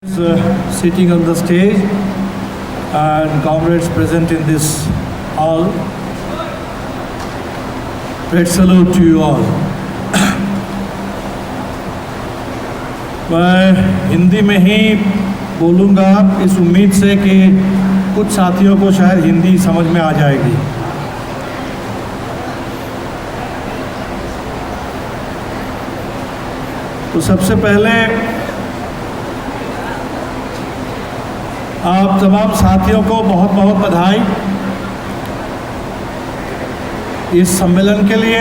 Sitting on the stage and comrades present in this hall, great salute to you all. मैं हिंदी में ही बोलूँगा इस उम्मीद से कि कुछ साथियों को शायद हिंदी समझ में आ जाएगी। तो सबसे पहले आप तमाम साथियों को बहुत बहुत बधाई इस सम्मेलन के लिए।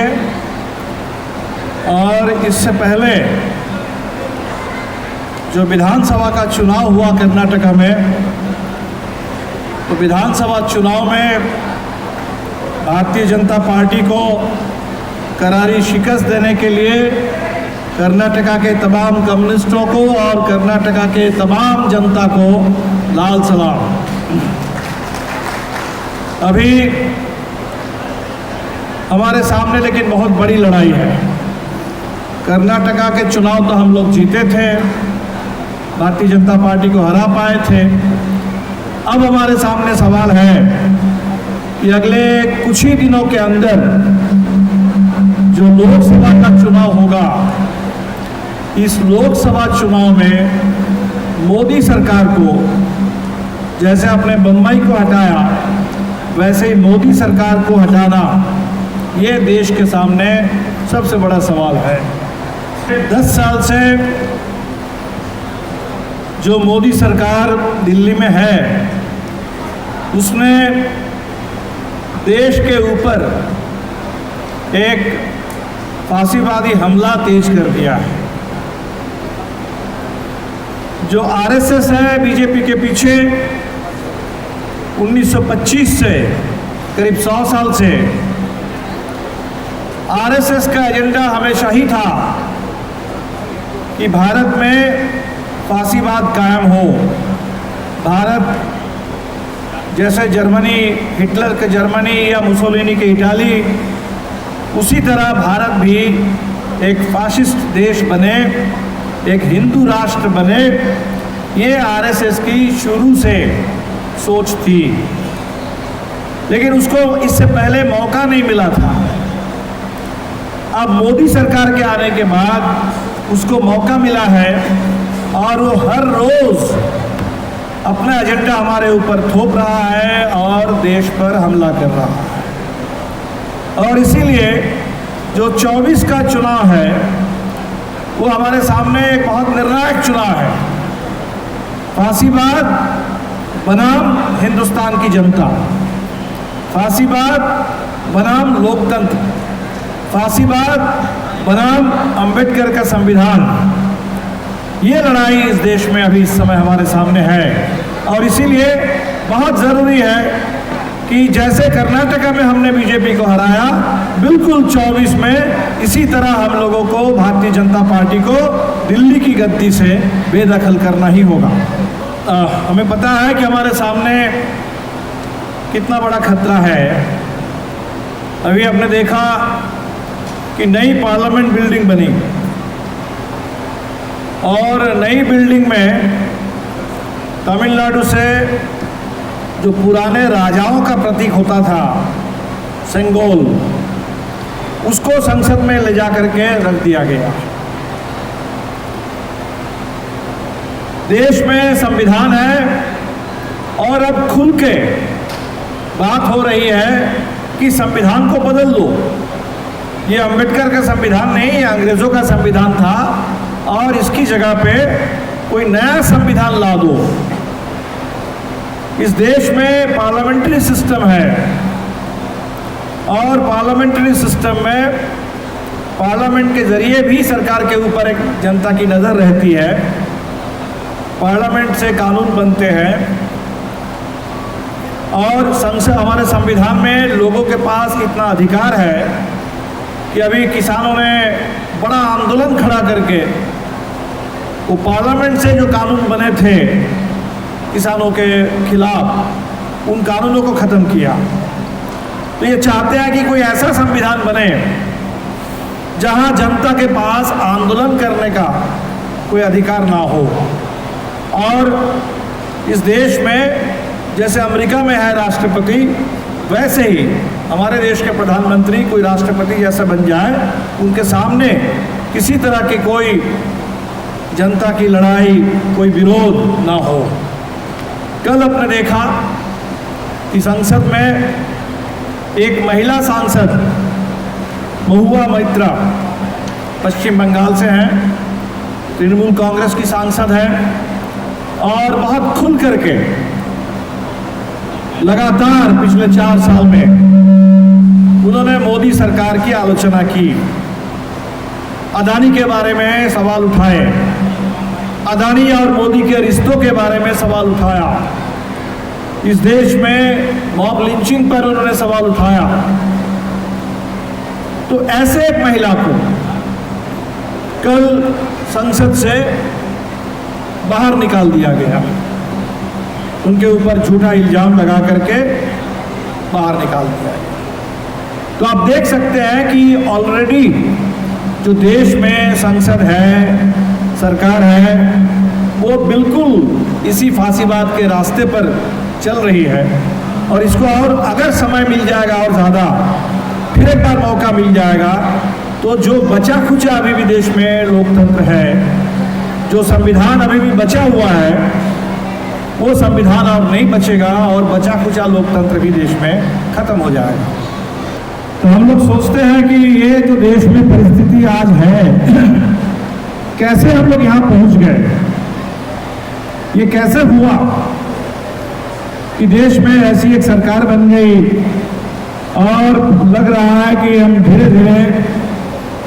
और इससे पहले जो विधानसभा का चुनाव हुआ कर्नाटका में, तो विधानसभा चुनाव में भारतीय जनता पार्टी को करारी शिकस्त देने के लिए कर्नाटका के तमाम कम्युनिस्टों को और कर्नाटका के तमाम जनता को लाल सलाम। अभी हमारे सामने लेकिन बहुत बड़ी लड़ाई है। कर्नाटका के चुनाव तो हम लोग जीते थे, भारतीय जनता पार्टी को हरा पाए थे। अब हमारे सामने सवाल है कि अगले कुछ ही दिनों के अंदर जो लोकसभा का चुनाव होगा, इस लोकसभा चुनाव में मोदी सरकार को जैसे अपने बम्बई को हटाया वैसे ही मोदी सरकार को हटाना ये देश के सामने सबसे बड़ा सवाल है। 10 साल से जो मोदी सरकार दिल्ली में है उसने देश के ऊपर एक फांसीवादी हमला तेज कर दिया है। जो आरएसएस है बीजेपी के पीछे 1925 से करीब 100 साल से आरएसएस का एजेंडा हमेशा ही था कि भारत में फांसीवाद कायम हो। भारत जैसे जर्मनी, हिटलर के जर्मनी या मुसोलिनी के इटाली, उसी तरह भारत भी एक फाशिस्ट देश बने, एक हिंदू राष्ट्र बने। ये आरएसएस की शुरू से सोच थी, लेकिन उसको इससे पहले मौका नहीं मिला था। अब मोदी सरकार के आने के बाद उसको मौका मिला है और वो हर रोज अपना एजेंडा हमारे ऊपर थोप रहा है और देश पर हमला कर रहा है। और इसीलिए जो 24 का चुनाव है वो हमारे सामने एक बहुत निर्णायक चुनाव है। फांसीवाद बनाम हिंदुस्तान की जनता, फांसीवाद बनाम लोकतंत्र, फांसीवाद बनाम अंबेडकर का संविधान, ये लड़ाई इस देश में अभी इस समय हमारे सामने है। और इसीलिए बहुत ज़रूरी है कि जैसे कर्नाटका में हमने बीजेपी को हराया, बिल्कुल 24 में इसी तरह हम लोगों को भारतीय जनता पार्टी को दिल्ली की गद्दी से बेदखल करना ही होगा। हमें पता है कि हमारे सामने कितना बड़ा खतरा है। अभी आपने देखा कि नई पार्लियामेंट बिल्डिंग बनी और नई बिल्डिंग में तमिलनाडु से जो पुराने राजाओं का प्रतीक होता था सेंगोल, उसको संसद में ले जा करके रख दिया गया। देश में संविधान है और अब खुल के बात हो रही है कि संविधान को बदल दो। ये अंबेडकर का संविधान नहीं, ये अंग्रेजों का संविधान था और इसकी जगह पे कोई नया संविधान ला दो। इस देश में पार्लियामेंट्री सिस्टम है और पार्लियामेंट्री सिस्टम में पार्लियामेंट के जरिए भी सरकार के ऊपर एक जनता की नज़र रहती है। पार्लियामेंट से कानून बनते हैं और संसद, हमारे संविधान में लोगों के पास इतना अधिकार है कि अभी किसानों ने बड़ा आंदोलन खड़ा करके वो पार्लियामेंट से जो कानून बने थे किसानों के खिलाफ, उन कानूनों को ख़त्म किया। तो ये चाहते हैं कि कोई ऐसा संविधान बने जहां जनता के पास आंदोलन करने का कोई अधिकार ना हो। और इस देश में जैसे अमेरिका में है राष्ट्रपति, वैसे ही हमारे देश के प्रधानमंत्री कोई राष्ट्रपति जैसा बन जाए, उनके सामने किसी तरह की कोई जनता की लड़ाई, कोई विरोध ना हो। कल आपने देखा कि संसद में एक महिला सांसद महुआ मोइत्रा पश्चिम बंगाल से हैं, तृणमूल कांग्रेस की सांसद हैं और बहुत खुल करके लगातार पिछले 4 साल में उन्होंने मोदी सरकार की आलोचना की, अदानी के बारे में सवाल उठाए, अदानी और मोदी के रिश्तों के बारे में सवाल उठाया, इस देश में मॉब लिंचिंग पर उन्होंने सवाल उठाया। तो ऐसे एक महिला को कल संसद से बाहर निकाल दिया गया, उनके ऊपर झूठा इल्जाम लगा करके बाहर निकाल दिया गया। तो आप देख सकते हैं कि ऑलरेडी जो देश में संसद है, सरकार है, वो बिल्कुल इसी फांसीवाद के रास्ते पर चल रही है। और इसको और अगर समय मिल जाएगा और ज़्यादा, फिर एक बार मौका मिल जाएगा, तो जो बचा खुचा अभी भी देश में लोकतंत्र है, जो संविधान अभी भी बचा हुआ है, वो संविधान अब नहीं बचेगा और बचा खुचा लोकतंत्र भी देश में खत्म हो जाएगा। तो हम लोग सोचते हैं कि ये जो देश में परिस्थिति आज है, कैसे हम लोग यहाँ पहुँच गए, ये कैसे हुआ कि देश में ऐसी एक सरकार बन गई और लग रहा है कि हम धीरे धीरे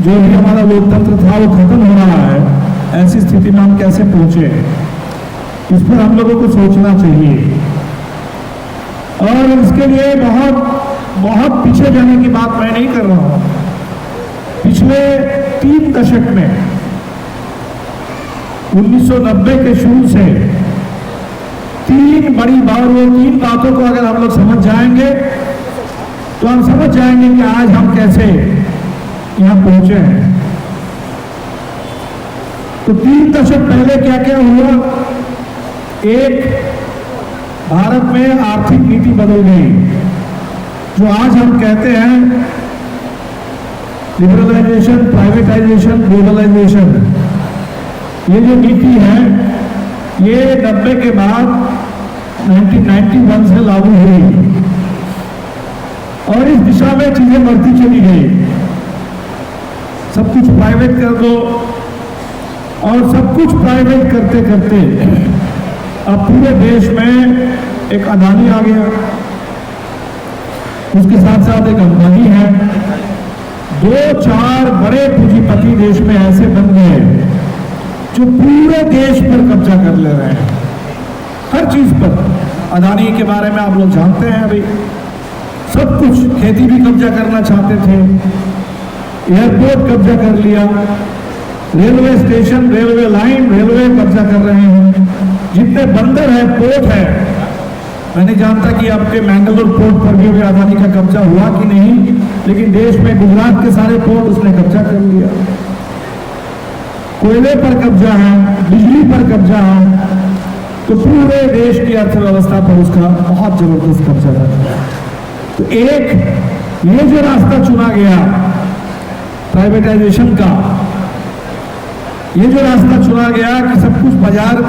जो भी हमारा लोकतंत्र था वो खत्म हो रहा है। ऐसी स्थिति में हम कैसे पहुंचे, इस पर हम लोगों को सोचना चाहिए। और इसके लिए बहुत पीछे जाने की बात मैं नहीं कर रहा हूं। पिछले 3 दशक में 1990 के शुरू से 3 बड़ी बार, वो 3 बातों को अगर हम लोग समझ जाएंगे तो हम समझ जाएंगे कि आज हम कैसे यहां पहुंचे हैं। तो 3 दशक पहले क्या क्या हुआ? एक, भारत में आर्थिक नीति बदल गई, जो आज हम कहते हैं लिबरलाइजेशन, प्राइवेटाइजेशन, ग्लोबलाइजेशन। ये जो नीति है ये 90 के बाद 1991 से लागू हुई और इस दिशा में चीजें बढ़ती चली गई। सब कुछ प्राइवेट कर दो और सब कुछ प्राइवेट करते करते अब पूरे देश में एक अदानी आ गया, उसके साथ साथ एक अंबानी है। 2-4 बड़े पूंजीपति देश में ऐसे बन गए जो पूरे देश पर कब्जा कर ले रहे हैं, हर चीज पर। अदानी के बारे में आप लोग जानते हैं, अभी सब कुछ, खेती भी कब्जा करना चाहते थे, एयरपोर्ट कब्जा कर लिया, railway station, railway line, railway कब्जा कर रहे हैं, जितने बंदर है, पोर्ट है। मैं नहीं जानता कि आपके मैंगलोर पोर्ट पर भी अदानी का कब्जा हुआ कि नहीं, लेकिन देश में गुजरात के सारे पोर्ट उसने कब्जा कर लिया। कोयले पर कब्जा है, बिजली पर कब्जा है, तो पूरे देश की अर्थव्यवस्था पर उसका बहुत जबरदस्त कब्जा है। तो एक ये जो रास्ता चुना गया प्राइवेटाइजेशन का, ये जो रास्ता चुना गया कि सब कुछ बाजार,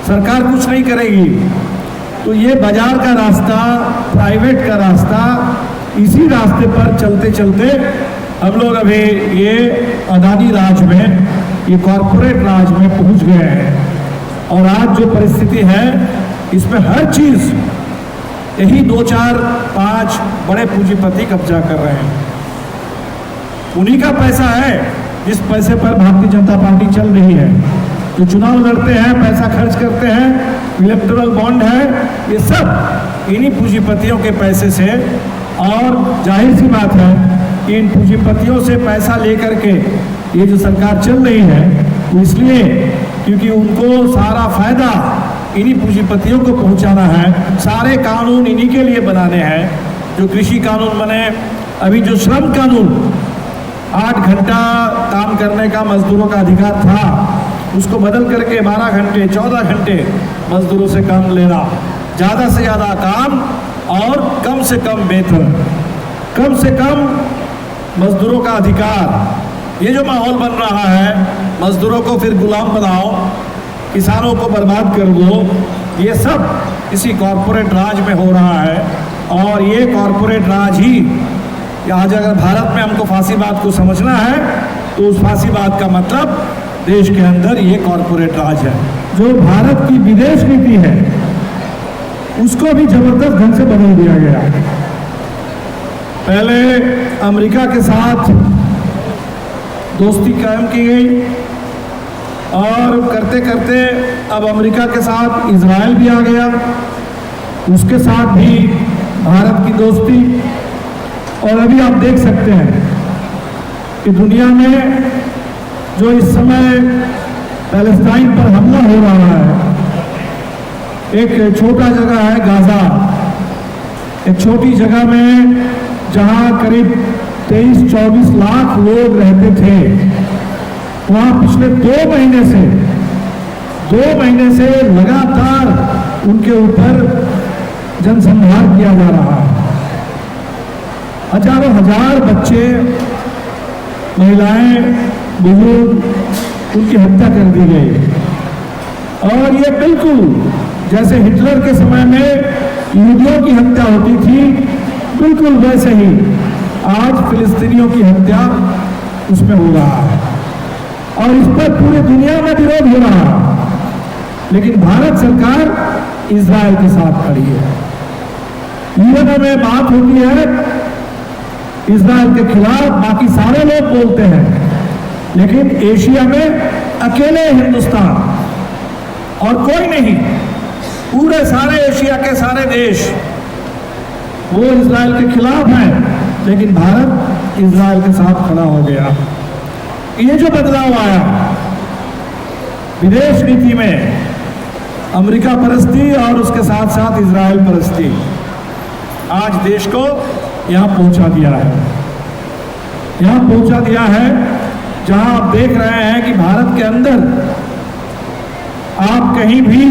सरकार कुछ नहीं करेगी, तो ये बाजार का रास्ता, प्राइवेट का रास्ता, इसी रास्ते पर चलते चलते हम लोग अभी ये अदानी राज में, ये कॉरपोरेट राज में पहुंच गए हैं। और आज जो परिस्थिति है इसमें हर चीज यही 2-4-5 बड़े पूंजीपति कब्जा कर रहे हैं। उन्हीं का पैसा है जिस पैसे पर भारतीय जनता पार्टी चल रही है। जो चुनाव लड़ते हैं, पैसा खर्च करते हैं, इलेक्टोरल बॉन्ड है, ये सब इन्हीं पूंजीपतियों के पैसे से। और जाहिर सी बात है कि इन पूंजीपतियों से पैसा लेकर के ये जो सरकार चल रही है वो इसलिए क्योंकि उनको सारा फायदा इन्हीं पूंजीपतियों को पहुंचाना है। सारे कानून इन्हीं के लिए बनाने हैं। जो कृषि कानून बने, अभी जो श्रम कानून, 8 घंटा काम करने का मजदूरों का अधिकार था, उसको बदल करके 12 घंटे 14 घंटे मजदूरों से काम लेना, ज़्यादा से ज़्यादा काम और कम से कम वेतन, कम से कम मजदूरों का अधिकार। ये जो माहौल बन रहा है, मजदूरों को फिर गुलाम बनाओ, किसानों को बर्बाद कर दो, ये सब इसी कॉरपोरेट राज में हो रहा है। और ये कॉरपोरेट राज ही आज अगर भारत में हमको फांसीवाद को समझना है तो उस फांसीवाद का मतलब देश के अंदर ये कॉरपोरेट राज है। जो भारत की विदेश नीति है उसको भी जबरदस्त ढंग से बदल दिया गया। पहले अमेरिका के साथ दोस्ती कायम की गई और करते करते अब अमेरिका के साथ इजराइल भी आ गया, उसके साथ भी भारत की दोस्ती। और अभी आप देख सकते हैं कि दुनिया में जो इस समय पैलेस्टाइन पर हमला हो रहा है, एक छोटा जगह है गाजा, एक छोटी जगह में जहां करीब 23-24 लाख लोग रहते थे, वहां पिछले 2 महीने से लगातार उनके ऊपर जनसंहार किया जा रहा है। हजारों हजार बच्चे, महिलाएं, बुजुर्ग, उनकी हत्या कर दी गई। और ये बिल्कुल जैसे हिटलर के समय में यहूदियों की हत्या होती थी, बिल्कुल वैसे ही आज फिलिस्तीनियों की हत्या उसमें हो रहा है और इस पर पूरी दुनिया में विरोध हो रहा है। लेकिन भारत सरकार इजराइल के साथ खड़ी है। यूएन में बात होती है इजराइल के खिलाफ, बाकी सारे लोग बोलते हैं, लेकिन एशिया में अकेले हिंदुस्तान और कोई नहीं, पूरे सारे एशिया के सारे देश वो इजराइल के खिलाफ हैं, लेकिन भारत इजराइल के साथ खड़ा हो गया। ये जो बदलाव आया विदेश नीति में, अमेरिका परस्ती और उसके साथ साथ इजराइल परस्ती, आज देश को यहाँ पहुँचा दिया है। यहाँ पहुँचा दिया है जहाँ आप देख रहे हैं कि भारत के अंदर आप कहीं भी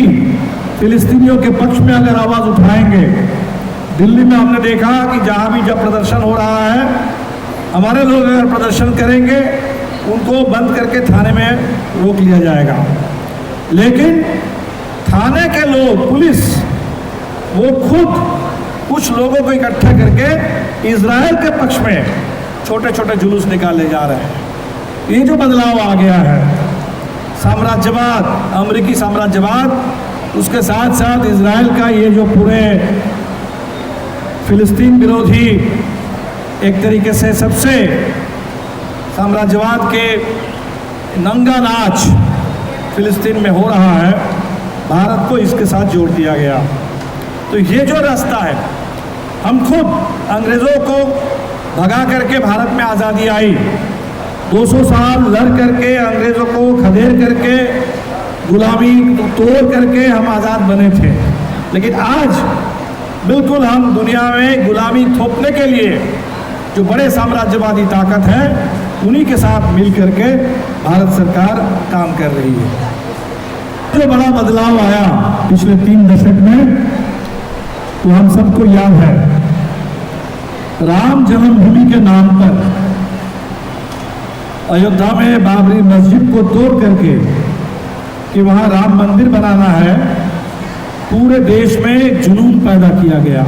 फिलिस्तीनियों के पक्ष में अगर आवाज़ उठाएंगे, दिल्ली में हमने देखा कि जहाँ भी जब प्रदर्शन हो रहा है, हमारे लोग अगर प्रदर्शन करेंगे उनको बंद करके थाने में रोक लिया जाएगा। लेकिन थाने के लोग, पुलिस, वो खुद कुछ लोगों को इकट्ठा करके इजराइल के पक्ष में छोटे छोटे जुलूस निकाले जा रहे हैं। ये जो बदलाव आ गया है, साम्राज्यवाद, अमेरिकी साम्राज्यवाद, उसके साथ साथ इजराइल का ये जो पूरे फिलिस्तीन विरोधी एक तरीके से सबसे साम्राज्यवाद के नंगा नाच फिलिस्तीन में हो रहा है, भारत को इसके साथ जोड़ दिया गया। तो ये जो रास्ता है, हम खुद अंग्रेज़ों को भगा करके भारत में आज़ादी आई, 200 साल लड़ करके, अंग्रेज़ों को खदेड़ करके, गुलामी तोड़ करके हम आज़ाद बने थे। लेकिन आज बिल्कुल हम दुनिया में गुलामी थोपने के लिए जो बड़े साम्राज्यवादी ताकत है, उन्हीं के साथ मिल करके भारत सरकार काम कर रही है। जो बड़ा बदलाव आया पिछले 3 दशक में, तो हम सबको याद है, राम जन्मभूमि के नाम पर अयोध्या में बाबरी मस्जिद को तोड़ करके कि वहाँ राम मंदिर बनाना है, पूरे देश में एक जुनून पैदा किया गया।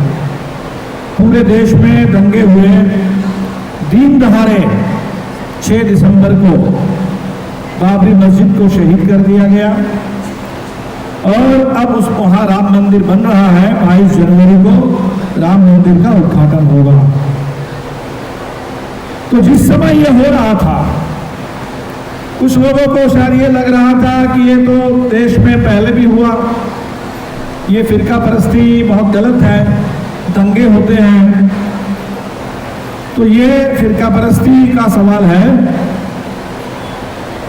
पूरे देश में दंगे हुए, दिन दहाड़े 6 दिसंबर को बाबरी मस्जिद को शहीद कर दिया गया और अब उस वहाँ राम मंदिर बन रहा है। 22 जनवरी को राम मंदिर का उद्घाटन होगा। तो जिस समय ये हो रहा था, कुछ लोगों को शायद ये लग रहा था कि ये तो देश में पहले भी हुआ, ये फिरका परस्ती बहुत गलत है, दंगे होते हैं। तो ये फिरका परस्ती का सवाल है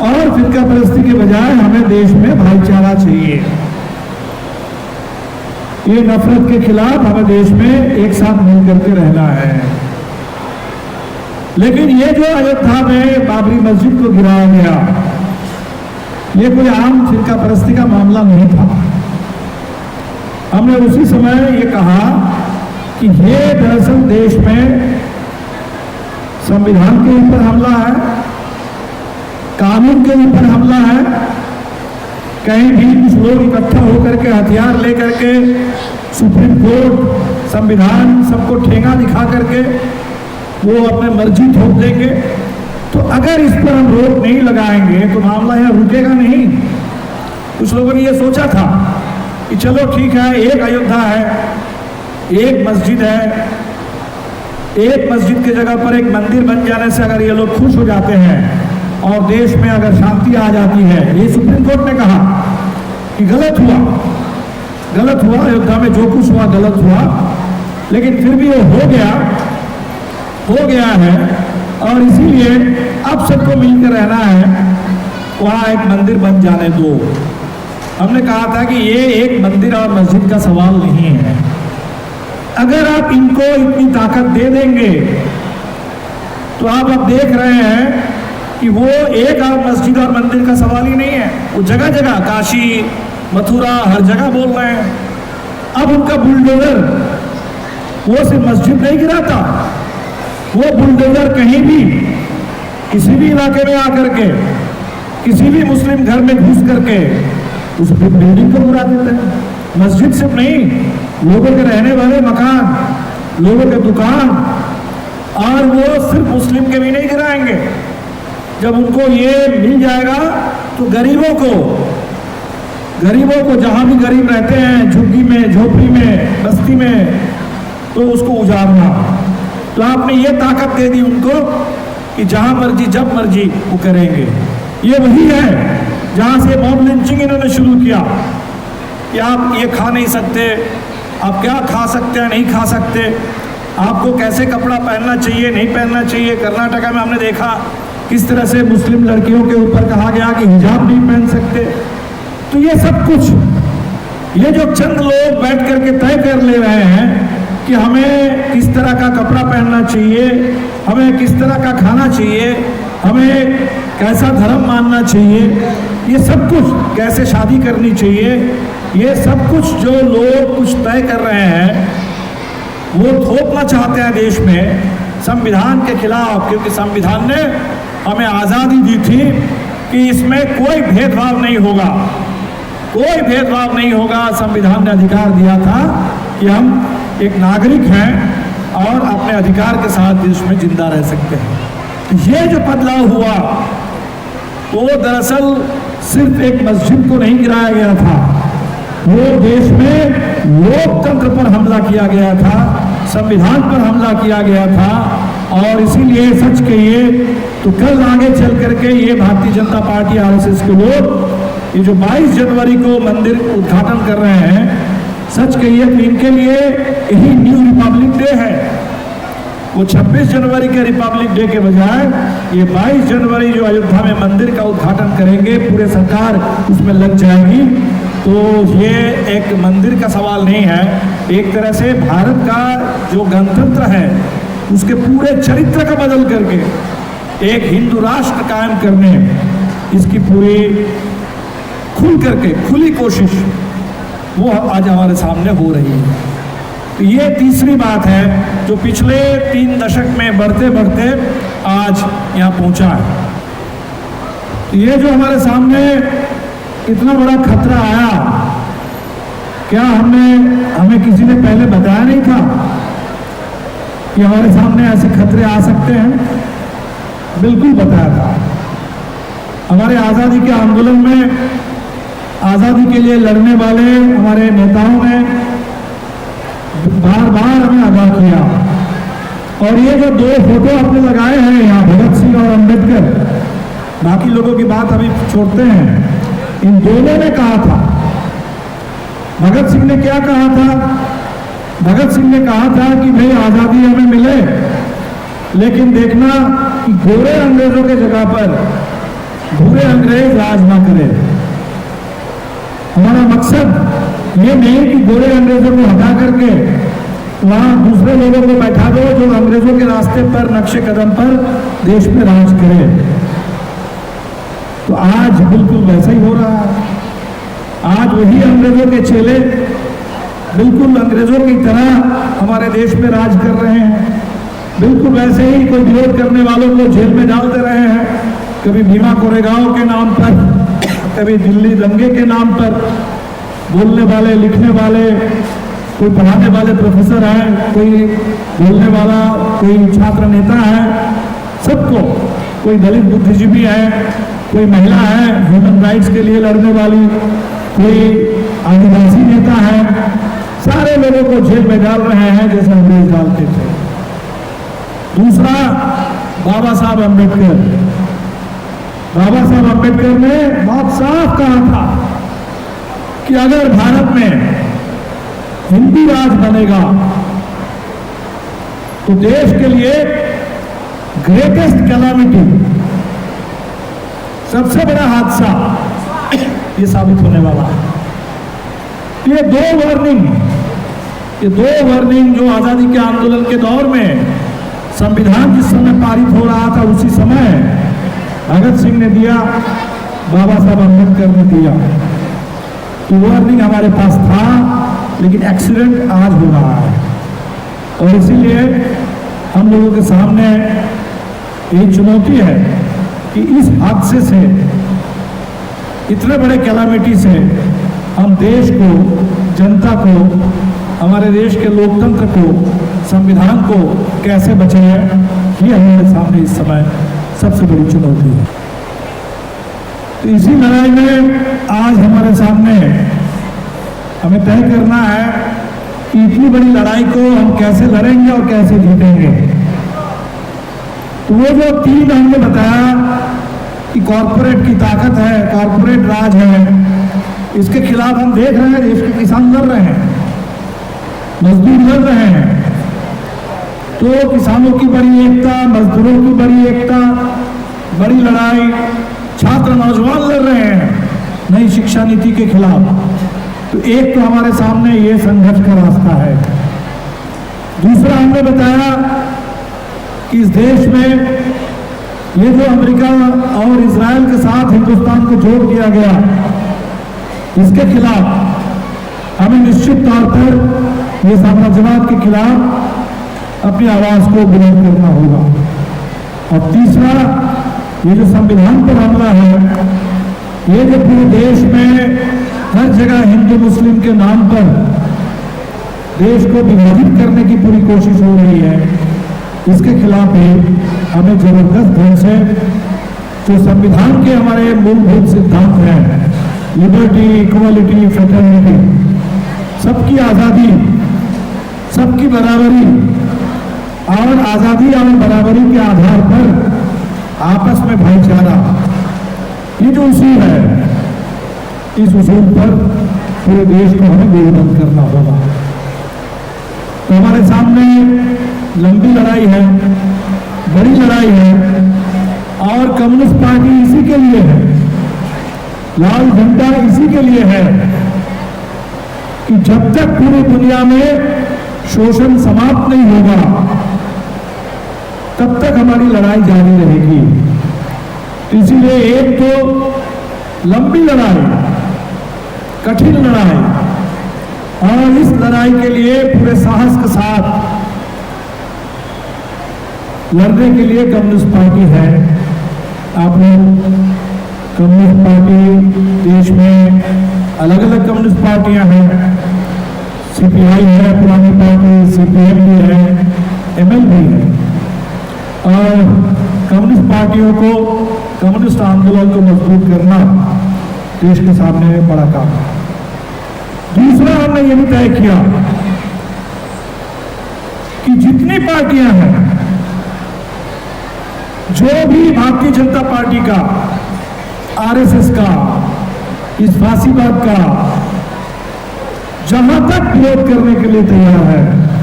और फिरका परस्ती के बजाय हमें देश में भाईचारा चाहिए। ये नफरत के खिलाफ हमें देश में एक साथ मिल करके रहना है। लेकिन ये जो अयोध्या में बाबरी मस्जिद को गिराया गया, ये कोई आम फिरका परस्ती का मामला नहीं था। हमने उसी समय ये कहा कि ये दरअसल देश में संविधान के ऊपर हमला है, कानून के ऊपर हमला है। कहीं भी कुछ लोग इकट्ठा होकर के हथियार लेकर के सुप्रीम कोर्ट, संविधान सबको ठेंगा दिखा करके वो अपने मर्जी थोप देंगे। तो अगर इस पर हम रोक नहीं लगाएंगे तो मामला यहाँ रुकेगा नहीं। कुछ लोगों ने ये सोचा था कि चलो ठीक है, एक अयोध्या है, एक मस्जिद है, एक मस्जिद की जगह पर एक मंदिर बन जाने से अगर ये लोग खुश हो जाते हैं और देश में अगर शांति आ जाती है। ये सुप्रीम कोर्ट ने कहा कि गलत हुआ, अयोध्या में जो कुछ हुआ गलत हुआ, लेकिन फिर भी वो हो गया है और इसीलिए अब सबको मिलकर रहना है, वहाँ एक मंदिर बन जाने दो। हमने कहा था कि ये एक मंदिर और मस्जिद का सवाल नहीं है। अगर आप इनको इतनी ताकत दे देंगे तो आप अब देख रहे हैं कि वो एक और मस्जिद और मंदिर का सवाल ही नहीं है। वो जगह जगह काशी, मथुरा, हर जगह बोल रहे हैं। अब उनका बुलडोजर वो सिर्फ मस्जिद नहीं गिराता, वो बुलडोजर कहीं भी किसी भी इलाके में आकर के किसी भी मुस्लिम घर में घुस करके उस बिल्डिंग को गिरा देते हैं। मस्जिद सिर्फ नहीं, लोगों के रहने वाले मकान, लोगों के दुकान, और वो सिर्फ मुस्लिम के भी नहीं गिराएंगे। जब उनको ये मिल जाएगा तो गरीबों को जहां भी गरीब रहते हैं, झुग्गी में, झोपड़ी में, बस्ती में, तो उसको उजाड़ना। तो आपने ये ताकत दे दी उनको कि जहां मर्जी जब मर्जी वो करेंगे। ये वही है जहां से मॉब लिंचिंग इन्होंने शुरू किया कि आप ये खा नहीं सकते, आप क्या खा सकते हैं, नहीं खा सकते, आपको कैसे कपड़ा पहनना चाहिए, नहीं पहनना चाहिए। कर्नाटका में हमने देखा किस तरह से मुस्लिम लड़कियों के ऊपर कहा गया कि हिजाब नहीं पहन सकते। तो ये सब कुछ, ये जो चंद लोग बैठ करके तय कर ले रहे हैं कि हमें किस तरह का कपड़ा पहनना चाहिए, हमें किस तरह का खाना चाहिए, हमें कैसा धर्म मानना चाहिए, ये सब कुछ, कैसे शादी करनी चाहिए, ये सब कुछ जो लोग कुछ तय कर रहे हैं वो थोपना चाहते हैं देश में संविधान के खिलाफ। क्योंकि संविधान ने हमें आज़ादी दी थी कि इसमें कोई भेदभाव नहीं होगा, कोई भेदभाव नहीं होगा। संविधान ने अधिकार दिया था कि हम एक नागरिक हैं और अपने अधिकार के साथ देश में जिंदा रह सकते हैं। तो ये जो बदलाव हुआ वो दरअसल सिर्फ एक मस्जिद को नहीं गिराया गया था, वो देश में लोकतंत्र पर हमला किया गया था, संविधान पर हमला किया गया था। और इसीलिए सच कहिए तो कल आगे चल करके ये भारतीय जनता पार्टी, आरएसएस के लोग ये जो 22 जनवरी को मंदिर उद्घाटन कर रहे हैं, सच कहिए तो इनके लिए यही न्यू रिपब्लिक डे है। वो 26 जनवरी के रिपब्लिक डे के बजाय ये 22 जनवरी जो अयोध्या में मंदिर का उद्घाटन करेंगे, पूरे सरकार उसमें लग जाएगी। तो ये एक मंदिर का सवाल नहीं है, एक तरह से भारत का जो गणतंत्र है उसके पूरे चरित्र का बदल करके एक हिंदू राष्ट्र कायम करने, इसकी पूरी खुल करके खुली कोशिश वो आज हमारे सामने हो रही है। तो ये तीसरी बात है जो पिछले 3 दशक में बढ़ते बढ़ते आज यहाँ पहुँचा है। तो ये जो हमारे सामने इतना बड़ा खतरा आया, क्या हमें किसी ने पहले बताया नहीं था कि हमारे सामने ऐसे खतरे आ सकते हैं? बिल्कुल बताया था। हमारे आज़ादी के आंदोलन में आज़ादी के लिए लड़ने वाले हमारे नेताओं ने बार बार हमें आगाह किया। और ये जो 2 फोटो आपने लगाए हैं यहाँ, भगत सिंह और अंबेडकर, बाकी लोगों की बात अभी छोड़ते हैं, इन दोनों ने कहा था। भगत सिंह ने क्या कहा था? भगत सिंह ने कहा था कि भाई आज़ादी हमें मिले, लेकिन देखना कि गोरे अंग्रेजों के जगह पर भूरे अंग्रेज राज ना करें। हमारा मकसद ये नहीं कि गोरे अंग्रेजों को हटा करके वहाँ दूसरे लोगों को बैठा दो जो अंग्रेजों के रास्ते पर, नक्शे कदम पर देश में राज करे। तो तो आज बिल्कुल वैसा ही हो रहा है। आज वही अंग्रेजों के चेले बिल्कुल अंग्रेजों की तरह हमारे देश में राज कर रहे हैं। बिल्कुल वैसे ही कोई विरोध करने वालों को जेल में डालते रहे हैं, कभी भीमा कोरेगांव के नाम पर, कभी दिल्ली दंगे के नाम पर। बोलने वाले, लिखने वाले, कोई पढ़ाने वाले प्रोफेसर हैं, कोई बोलने वाला, कोई छात्र नेता है, सबको, कोई दलित बुद्धिजीवी है, कोई महिला है ह्यूमन राइट्स के लिए लड़ने वाली, कोई आदिवासी नेता है, सारे लोगों को जेल में डाल रहे हैं जैसे अंग्रेज डालते थे। दूसरा, बाबा साहब अम्बेडकर। बाबा साहब अम्बेडकर ने बहुत साफ कहा था कि अगर भारत में हिंदी राज बनेगा तो देश के लिए ग्रेटेस्ट कैलामिटी, सबसे बड़ा हादसा ये साबित होने वाला है। ये दो वार्निंग जो आजादी के आंदोलन के दौर में संविधान जिस समय पारित हो रहा था उसी समय भगत सिंह ने दिया, बाबा साहब अम्बेडकर ने दिया। तो वार्निंग हमारे पास था, लेकिन एक्सीडेंट आज हो रहा है और इसीलिए हम लोगों के सामने ये चुनौती है कि इस हादसे से, इतने बड़े कैलामिटी से हम देश को, जनता को, हमारे देश के लोकतंत्र को, संविधान को कैसे बचाएं, ये हमारे सामने इस समय सबसे बड़ी चुनौती है। तो इसी लड़ाई में आज हमारे सामने हमें तय करना है कि इतनी बड़ी लड़ाई को हम कैसे लड़ेंगे और कैसे जीतेंगे। तो वो जो 3 हमने बताया कि कॉरपोरेट की ताकत है, कॉरपोरेट राज है, इसके खिलाफ हम देख रहे हैं देश के किसान लड़ रहे हैं, मजदूर लड़ रहे हैं। तो किसानों की बड़ी एकता, मजदूरों की बड़ी एकता, बड़ी लड़ाई, छात्र नौजवान लड़ रहे हैं नई शिक्षा नीति के खिलाफ। तो एक तो हमारे सामने ये संघर्ष का रास्ता है। दूसरा, हमने बताया कि इस देश में ये जो अमेरिका और इजराइल के साथ हिंदुस्तान को जोड़ दिया गया, इसके खिलाफ हमें निश्चित तौर पर ये साम्राज्यवाद के खिलाफ अपनी आवाज को बुलंद करना होगा। और तीसरा, ये जो संविधान पर हमला है, ये जो पूरे देश में हर जगह हिंदू मुस्लिम के नाम पर देश को विभाजित करने की पूरी कोशिश हो रही है, इसके खिलाफ भी हमें जबरदस्त ढंग से जो संविधान के हमारे मूलभूत सिद्धांत हैं, लिबर्टी, इक्वालिटी, फ्रेटर्निटी, सबकी आज़ादी, सबकी बराबरी और आज़ादी और बराबरी के आधार पर आपस में भाईचारा, ये जो उसूल है, इस उसूल पर पूरे देश को हमें गोलबंद करना होगा। तो हमारे सामने लंबी लड़ाई है, बड़ी लड़ाई है और कम्युनिस्ट पार्टी इसी के लिए है, लाल झंडा इसी के लिए है कि जब तक पूरी दुनिया में शोषण समाप्त नहीं होगा तब तक हमारी लड़ाई जारी रहेगी। इसीलिए एक तो लंबी लड़ाई, कठिन लड़ाई, और इस लड़ाई के लिए पूरे साहस के साथ लड़ने के लिए कम्युनिस्ट पार्टी है। आप लोग कम्युनिस्ट पार्टी, देश में अलग अलग कम्युनिस्ट पार्टियां हैं, सीपीआई है पुरानी पार्टी, सीपीएम भी है, एमएल भी है, और कम्युनिस्ट पार्टियों को, कम्युनिस्ट आंदोलन को मजबूत करना देश के सामने बड़ा काम है। दूसरा, हमने ये भी तय किया कि जितनी पार्टियां हैं, जो भी भारतीय जनता पार्टी का, आरएसएस का, इस फांसीवाद का जहां तक विरोध करने के लिए तैयार है,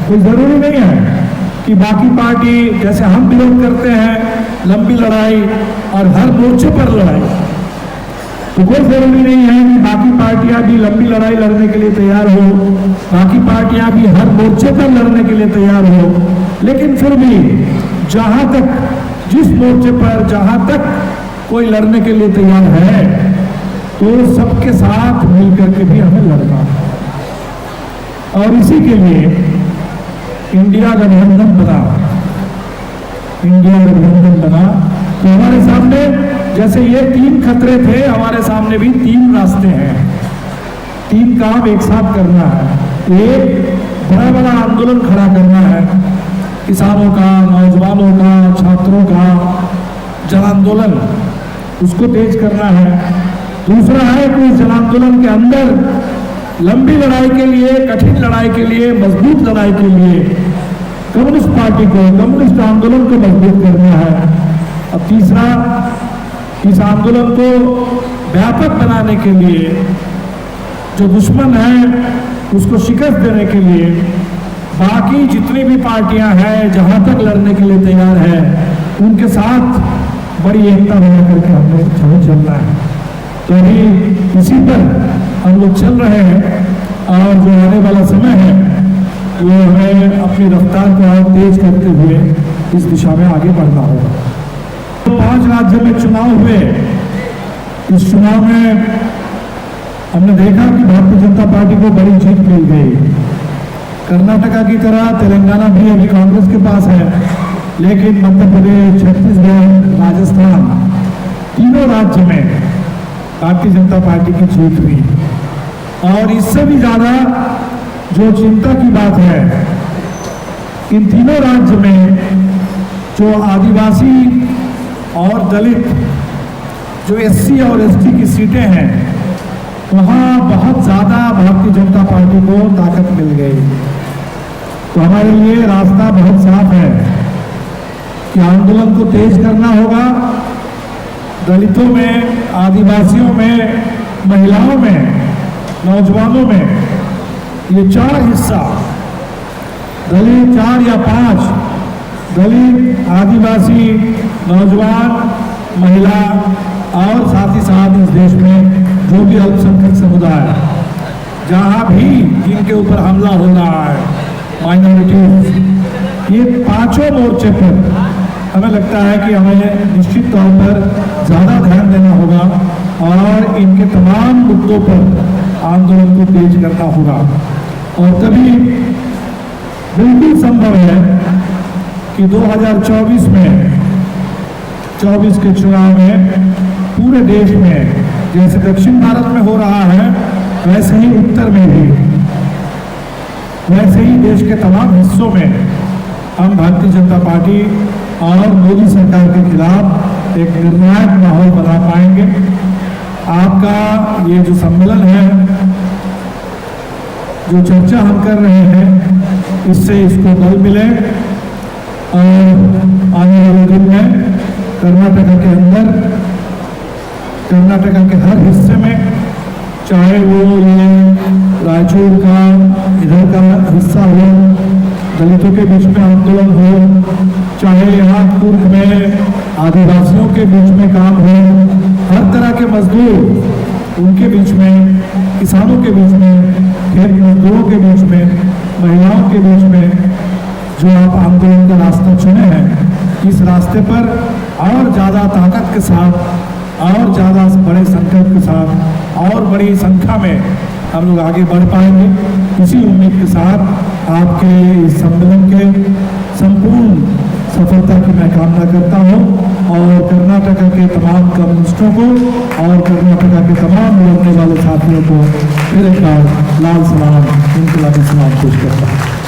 कोई जरूरी नहीं है कि बाकी पार्टी जैसे हम विरोध करते हैं लंबी लड़ाई और हर मोर्चे पर लड़ाई, तो कोई जरूरी नहीं है कि बाकी पार्टियां भी लंबी लड़ाई लड़ने के लिए तैयार हो, बाकी पार्टियां भी हर मोर्चे पर लड़ने के लिए तैयार हो। लेकिन फिर भी जहां तक, जिस मोर्चे पर जहां तक कोई लड़ने के लिए तैयार है तो सबके साथ मिलकर के भी हमें लड़ना है। और इसी के लिए इंडिया गठबंधन बना, इंडिया गठबंधन बना। तो हमारे सामने जैसे ये 3 खतरे थे, हमारे सामने भी 3 रास्ते हैं। 3 काम एक साथ करना है। एक बड़ा बड़ा आंदोलन खड़ा करना है, किसानों का, नौजवानों का, छात्रों का जन आंदोलन, उसको तेज करना है। दूसरा है कि इस जन आंदोलन के अंदर लंबी लड़ाई के लिए, कठिन लड़ाई के लिए, मजबूत लड़ाई के लिए कम्युनिस्ट पार्टी को, कम्युनिस्ट आंदोलन को मजबूत करना है। अब तीसरा, इस आंदोलन को व्यापक बनाने के लिए, जो दुश्मन है उसको शिकस्त देने के लिए बाकी जितनी भी पार्टियां हैं जहां तक लड़ने के लिए तैयार है उनके साथ बड़ी एकता बना करके हम लोग चलना है। तो अभी इसी पर हम लोग चल रहे हैं और जो आने वाला समय है वो हमें अपनी रफ्तार को और तेज करते हुए इस दिशा में आगे बढ़ना होगा। तो 5 राज्यों में चुनाव हुए। इस चुनाव में हमने देखा कि भारतीय जनता पार्टी को बड़ी जीत मिल गई। कर्नाटका की तरह तेलंगाना भी अभी कांग्रेस के पास है, लेकिन मध्य प्रदेश, छत्तीसगढ़, राजस्थान, तीनों राज्य में भारतीय जनता पार्टी की जीत हुई। और इससे भी ज्यादा जो चिंता की बात है, इन तीनों राज्य में जो आदिवासी और दलित, जो एससी और एसटी की सीटें हैं, वहां बहुत ज्यादा भारतीय जनता पार्टी को ताकत मिल गई। तो हमारे लिए रास्ता बहुत साफ है कि आंदोलन को तेज करना होगा। दलितों में, आदिवासियों में, महिलाओं में, नौजवानों में ये 4 हिस्सा, दलित 4 या 5, दलित, आदिवासी, नौजवान, महिला और साथ ही साथ इस देश में जो भी अल्पसंख्यक समुदाय, जहां भी जिनके ऊपर हमला हो रहा है, माइनॉरिटीज, ये 5 मोर्चे पर हमें लगता है कि हमें निश्चित तौर पर ज़्यादा ध्यान देना होगा और इनके तमाम मुद्दों पर आंदोलन को तेज करना होगा। और तभी बिल्कुल संभव है कि 2024 में, 24 के चुनाव में पूरे देश में जैसे दक्षिण भारत में हो रहा है वैसे ही उत्तर में भी, वैसे ही देश के तमाम हिस्सों में हम भारतीय जनता पार्टी और मोदी सरकार के खिलाफ एक निर्णायक माहौल बना पाएंगे। आपका ये जो सम्मेलन है, जो चर्चा हम कर रहे हैं, इससे इसको बल मिले और आने वाले दिन में कर्नाटका के अंदर, कर्नाटका के हर हिस्से में, चाहे वो ये रायचूर का इधर का हिस्सा हो, दलितों के बीच में आंदोलन हो, चाहे यहाँ कुर्ग में आदिवासियों के बीच में काम हो, हर तरह के मजदूर, उनके बीच में, किसानों के बीच में, खेत मजदूरों के बीच में, महिलाओं के बीच में जो आप आंदोलन का रास्ता चुने हैं, इस रास्ते पर और ज़्यादा ताकत के साथ और ज़्यादा बड़े संकल्प के साथ और बड़ी संख्या में हम लोग आगे बढ़ पाएंगे। इसी उम्मीद के साथ आपके इस सम्मेलन के संपूर्ण सफलता की मैं कामना करता हूँ और कर्नाटका के तमाम कम्युनिस्टों को और कर्नाटका के तमाम लड़ने वाले साथियों को फिर एक बार लाल सलाम, इनकलाबी सलाम पेश करता हूँ।